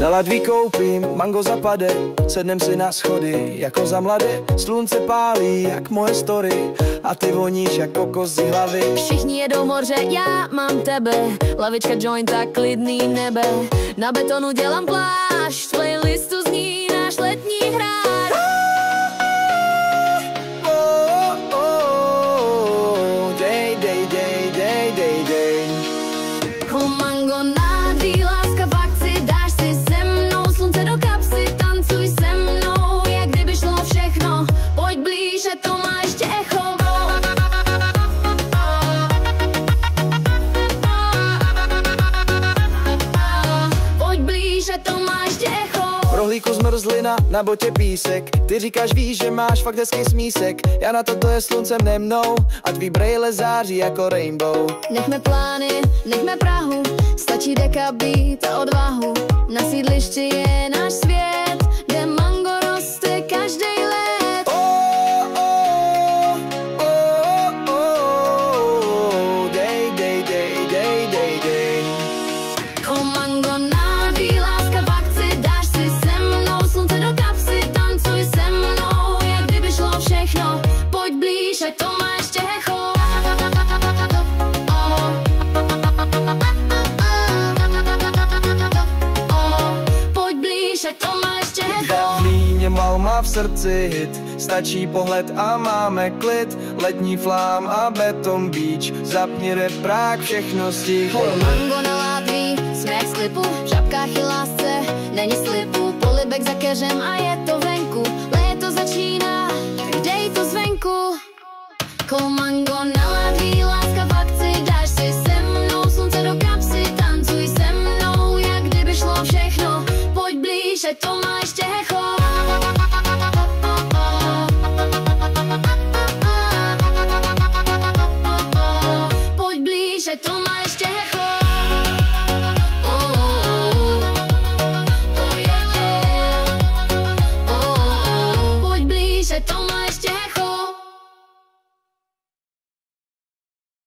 Na ladví koupím, mango zapade, sednem si na schody, jako za mladé. Slunce pálí, jak moje story, a ty voníš jak kokos z hlavy. Všichni jedou moře, já mám tebe, lavička jointa, klidný nebe. Na betonu dělám pláž, v playlistu zní náš letní hrad. Dej, dej, dej, dej, dej, dej. Mango nádý, láska v akci, dáš si se mnou slunce do kapsy, tancuj se mnou, jak kdyby šlo všechno, pojď blíže, to má ještě echo. Pojď blíže, to má ještě echo. V rohlíku zmrzlina, na botě písek, ty říkáš, víš, že máš fakt hezký smísek. Já na to je sluncem mne mnou a tvý brejle září jako rainbow. Nechme plány, nechme Prahu, stačí deka být a odvahu. Na sídlišti je náš svět, kde mango roste každý let. Dej, dej, dej, dej, dej, dej. Mango nádý, láska v akci, dáš si se mnou slunce do kapsy, tancuj se mnou, jak kdyby šlo všechno, pojď blíž, ať to má ještě echo. Pojď blíž, ať to má ještě echo. Mlíně mal má v srdci hit, stačí pohled a máme klid. Letní flám a beton beach, zapni reprák, všechno stihlo. Mango na látví, směch z klipu, v žabkách i lásce, není slipu. Polibek za keřem a je to venku, léto začíná, dej to zvenku. Mango na látví, láska v akci, dáš si se mnou slunce do kapsy, tancuj se mnou, jak kdyby šlo všechno, pojď blíž, ať to